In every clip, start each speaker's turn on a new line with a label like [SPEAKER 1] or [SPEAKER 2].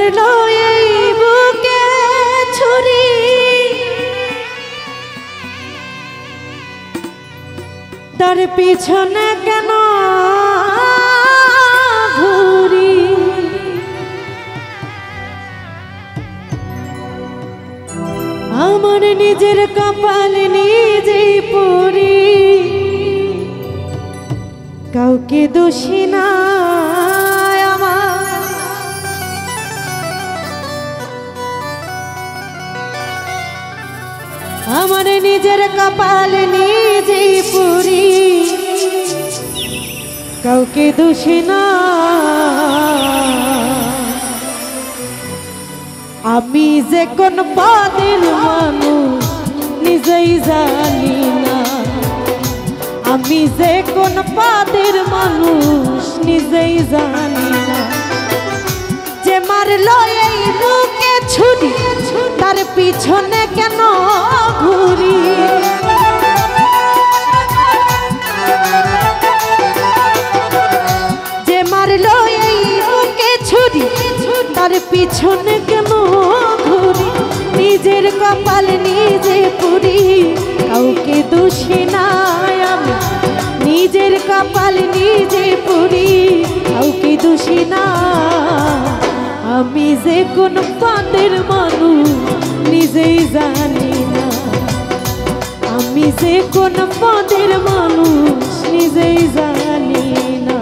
[SPEAKER 1] মারলো এই বুকে ছুরি তার পিছনে কেন ঘুরি আমার নিজের কপাল নিজেই পুরি কাউকে দোষী না আমার নিজের কপাল নিজেই পুরি কাউকে দোষী না আমি যে কোন পদের মানুষ নিজেই জানি না আমি যে কোন পদের মানুষ নিজেই জানি না যে মারলো এই বুকে ছুরি তার পিছনে কেন ঘুরি যে মারলো এই বুকে ছুরি তার পিছনে কেন ঘুরি নিজের কপাল নিজে পুরি কাউকে দোষী নাই আমি নিজের কপাল নিজে পুরি কাউকে দোষী না আমি যে কোন পদের মানুষ নিজেই জানি না আমি যে কোন পদের মানুষ নিজেই জানি না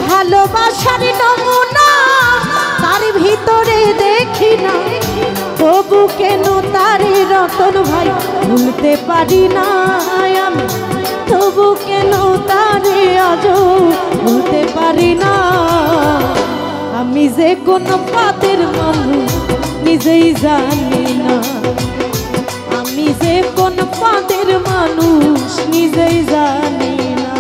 [SPEAKER 1] ভালোবাসার নমুনা তার ভিতরে দেখি না তবু কেন তারে রতন ভাই ভুলতে পারি না আমি তবু কেন তারে আজও ভুলতে পারি না আমি যে কোন পদের মানুষ নিজেই জানি না আমি যে কোন পদের মানুষ নিজেই জানি না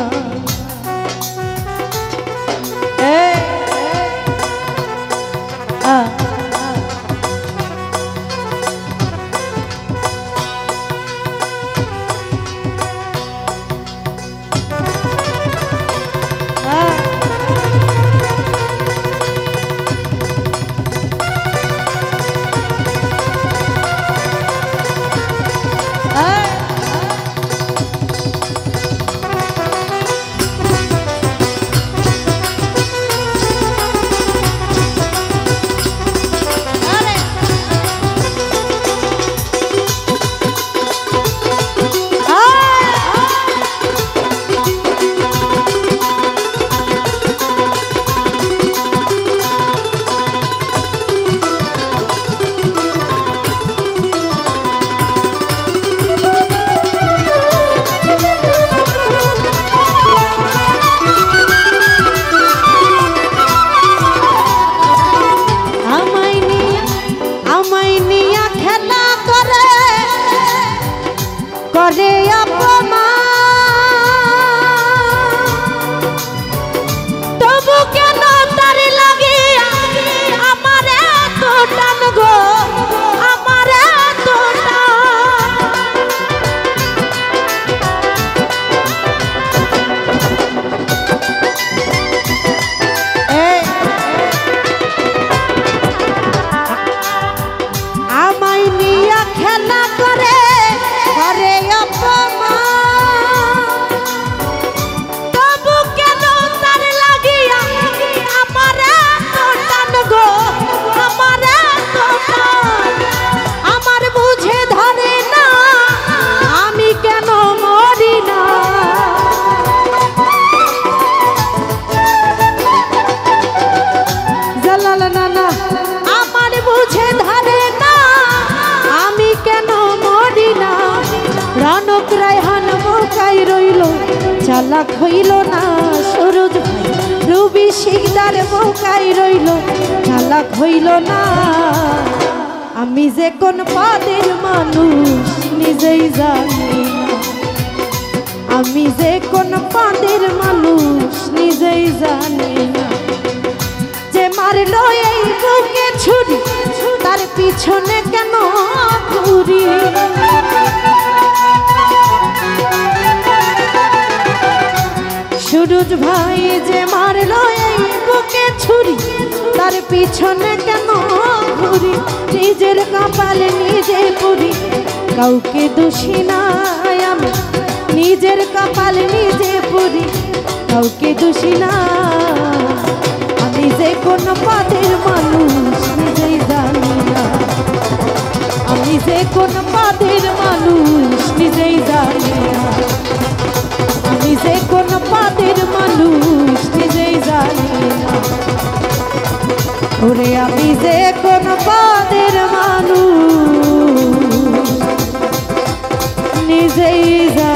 [SPEAKER 1] করে তবু কেন তার লাগে আমার এত টান গো, আমার এত আমায় নিয়ে খেলা করে তবু কেন তার লাগিয়া আমার এত টান গো, আমার এত টান। আমার বুঝে ধরে না আমি কেন মরি না, জালাল নানা আমার বুঝে ধরে না আমি কেন মরি না। রনক রায়হান মৌকাই রইল চালাক হইল না, সরোজ রবি শিকদার মৌকাই রইল চালাক হইল না। আমি যে কোন পদের মানুষ নিজেই জানি না, আমি যে কোন পদের মানুষ নিজেই জানি না। যে মারলো এই বুকে ছুরি তার পিছনে কেন ঘুরি, সুরজ ভাই যে মারলো এই বুকে ছুরি তার পিছনে কেন ঘুরি। নিজের কপাল নিজে পুরি কাউকে দোষী নাই আমি, নিজের কপাল নিজে পুরি কাউকে দোষী না। আমি যে কোন পদের মানুষ নিজেই জানি না, আমি যে কোন পদের মানুষ নিজেই জানি না, আমি যে কোন পদের মানুষ নিজেই জানি না। ওরে আমি যে কোন পদের মানুষ নিজেই জানি।